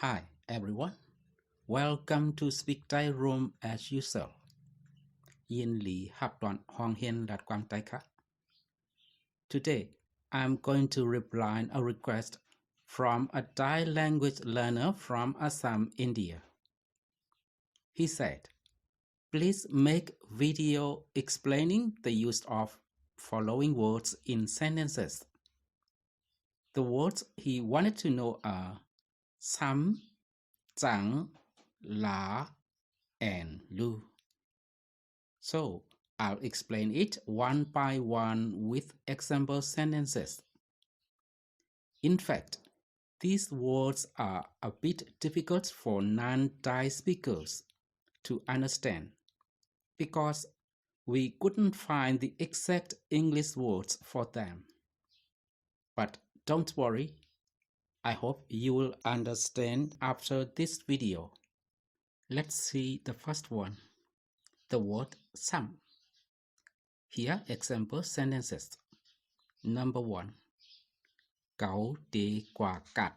Hi everyone, welcome to Speak Thai Room as usual. Yin Li Hap Đoàn Hoàng Hiên Đạt Quang Tai Kha. Today, I'm going to reply a request from a Thai language learner from Assam, India. He said, please make video explaining the use of following words in sentences. The words he wanted to know are Sam, Zang, La, and Lu. So, I'll explain it one by one with example sentences. In fact, these words are a bit difficult for non-Thai speakers to understand because we couldn't find the exact English words for them. But don't worry, I hope you will understand after this video. Let's see the first one, the word some. Here example sentences. Number 1. Cậu đi qua cạch.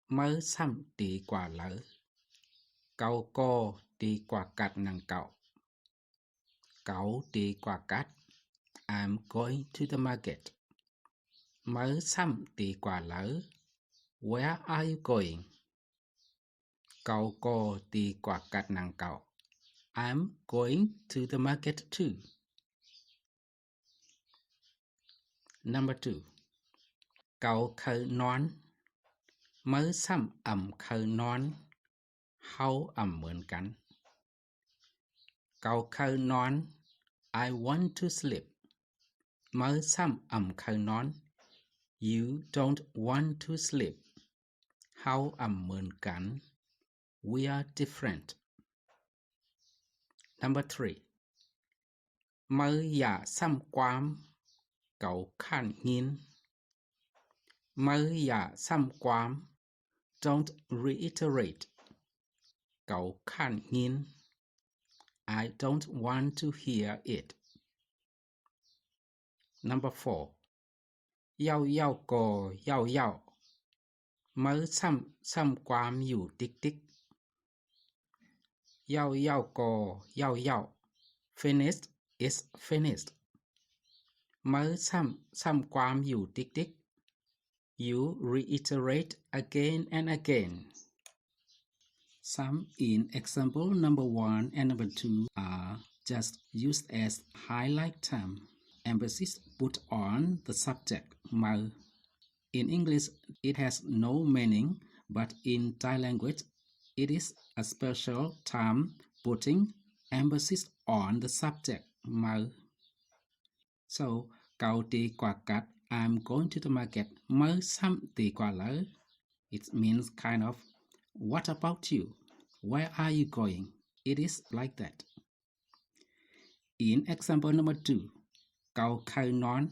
Mới xăm đi qua lỡ. Cậu cô đi qua cạch nàng cậu. Cậu đi qua cạch. I'm going to the market. Mới xăm đi qua lỡ. Where are you going? Cậu cô đi qua cạch nàng cậu. I'm going to the market too. Number 2. Cậu khơi nón. Mới xăm khơi nón. Hau mượn cắn. Cậu khơi nón. I want to sleep. Mới xăm khơi nón. You don't want to sleep. Hau mượn cắn. We are different. Number 3. Mới dạ xăm quám. Cậu khăn nhìn. Mới dạ xăm quám. Don't reiterate. Cậu khăn nhìn. I don't want to hear it. Number 4. Yao yao ko yao yao. Mới xăm quámอยู่ติ๊กติ๊ก. Yao yao ko yao yao. Finished is finished. Mới xăm quámอยู่ติ๊กติ๊ก. You reiterate again and again. Some in example number 1 and number 2 are just used as highlight term. Emphasis put on the subject mơ. In English, it has no meaning, but in Thai language, it is a special term putting emphasis on the subject mơ. So, cậu đi qua cạch. I'm going to the market. Mới xăm đi qua lỡ. It means kind of, what about you? Where are you going? It is like that. In example number 2, cậu khơi nón.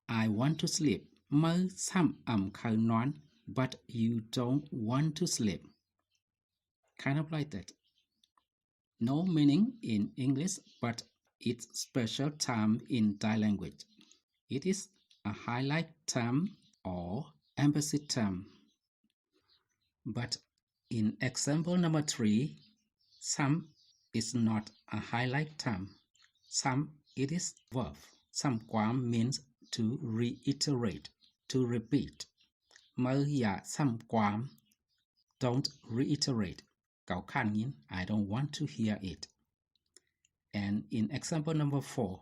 I want to sleep. Mới xăm khơi nón. But you don't want to sleep. Kind of like that. No meaning in English, but it's special term in Thai language. It is a highlight term or emphasis term. But in example number 3, some is not a highlight term. Some it is verb. Xăm quám means to reiterate, to repeat. Mới dạ xăm quám. Don't reiterate. Cậu khăn nhìn. I don't want to hear it. And in example number 4,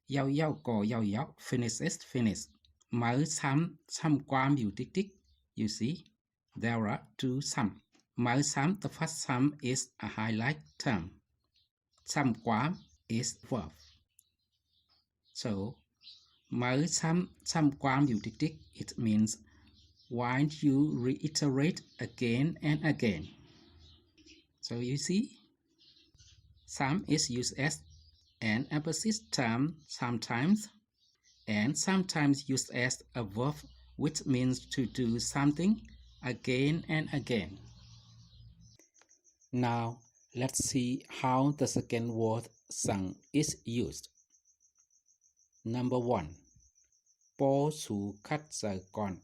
yao yao ko yao yao. Finish is finish. Mới xăm quámอยู่ติ๊กติ๊ก. You see, there are two some. Mới xăm, the first some is a highlight term. Xăm quám is verb. So, mới xăm quámอยู่ติ๊กติ๊ก. It means, why don't you reiterate again and again? So you see, some is used as an emphasis term sometimes, and sometimes used as a verb which means to do something again and again. Now, let's see how the second word Zang is used. Number 1. Po su khat giờ con.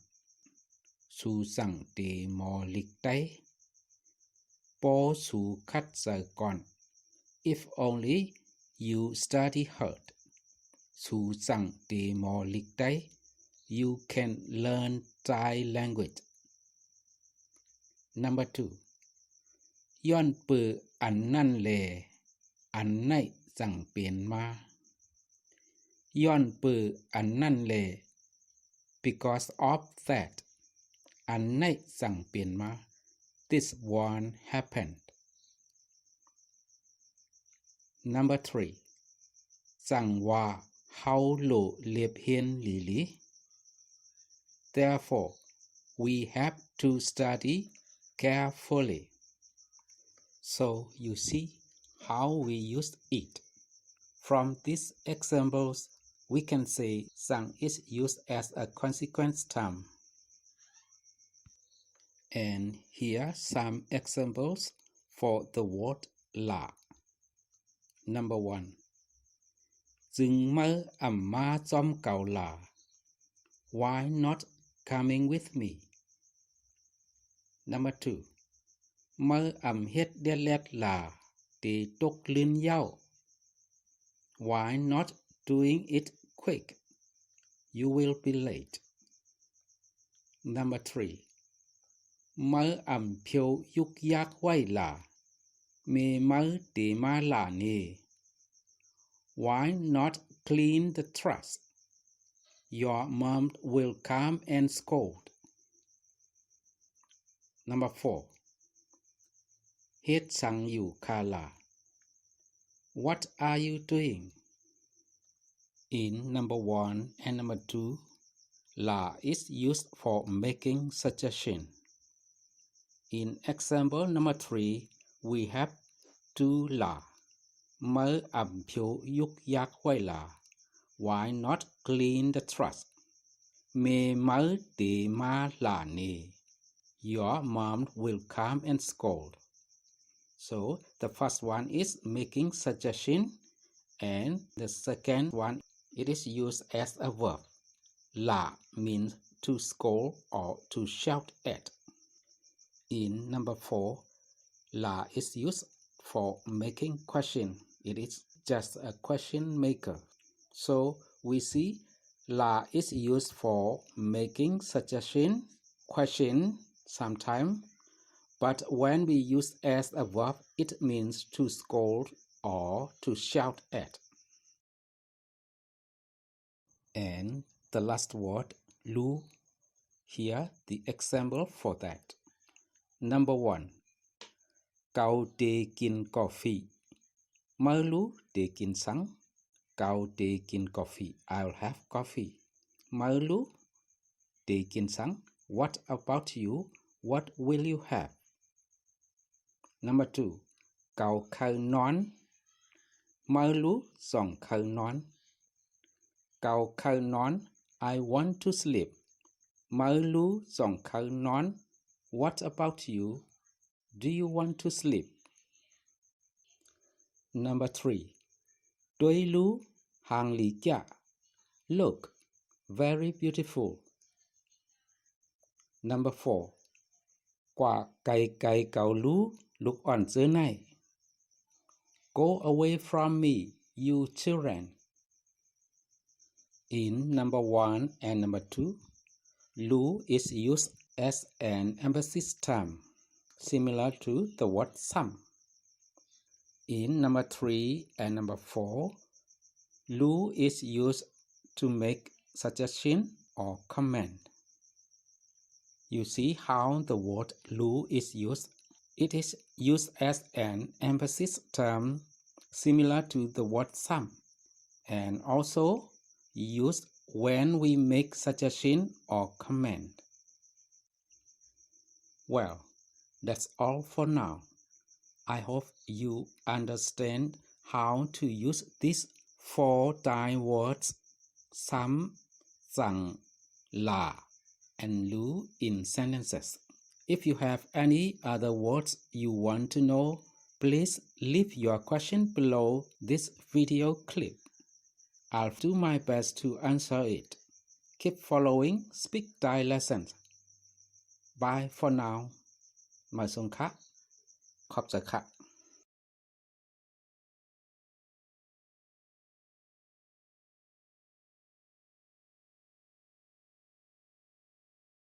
Su Zang de maur lik tay. Po su kat giờ con. If only you study hard. Su Zang de maur lik tay. You can learn Thai language. Number 2. Yon pư an nan le. An nai Zang bien ma. Yon pư an nan le. Because of that. An nai Zang bien ma. This one happened. Number 3. Zang wa hao lo liep hien li li. Therefore, we have to study carefully. So you see how we use it. From these examples, we can say Zang is used as a consequence term. And here are some examples for the word la. Number 1. Dừng mơ ma chom cầu la. Why not coming with me? Number 2. Mơ hết đê lét là để tốt lên nhau. Why not doing it quick? You will be late. Number 3. Mơ phiêu yuk yak quay là mê mơ để ma là nề. Why not clean the trash? Your mom will come and scold. Number 4. Hết sang you khala. What are you doing? In number 1 and number 2, la is used for making suggestion. In example number 3, we have 2 la. Mơ phiêu yuk yak quay là. Why not clean the trash? Mê mơ để ma là nề. Your mom will come and scold. So the first one is making suggestion, and the second one, it is used as a verb. La means to scold or to shout at. In number 4, la is used for making question. It is just a question maker. So we see la is used for making suggestion, question sometimes, but when we use as a verb, it means to scold or to shout at. And the last word, lu. Here the example for that. Number 1. Cậu để kin coffee. Mơ lu để kin sáng. Cậu để kin coffee. I'll have coffee. Mơ lu để kin sáng. What about you? What will you have? Number 2. Cậu khâu nón. Mơ lu dòng khâu nón. Cậu khâu nón. I want to sleep. Mơ lu dòng khâu nón. What about you? Do you want to sleep? Number 3. Đôi lu hàng lý kia. Look, very beautiful. Number 4. Quả cày cày cậu lu lúc on dưới này. Go away from me, you children. In number 1 and number 2, lu is used as an emphasis term, similar to the word some. In number 3 and number 4, lu is used to make suggestion or comment. You see how the word lu is used. It is used as an emphasis term similar to the word some, and also used when we make suggestion or comment. Well, that's all for now. I hope you understand how to use these 4 Thai words some, zang, la, and lu in sentences. If you have any other words you want to know, please leave your question below this video clip. I'll do my best to answer it. Keep following Speak Thai lessons. Bye for now หมายส่งค่ะขอบใจค่ะ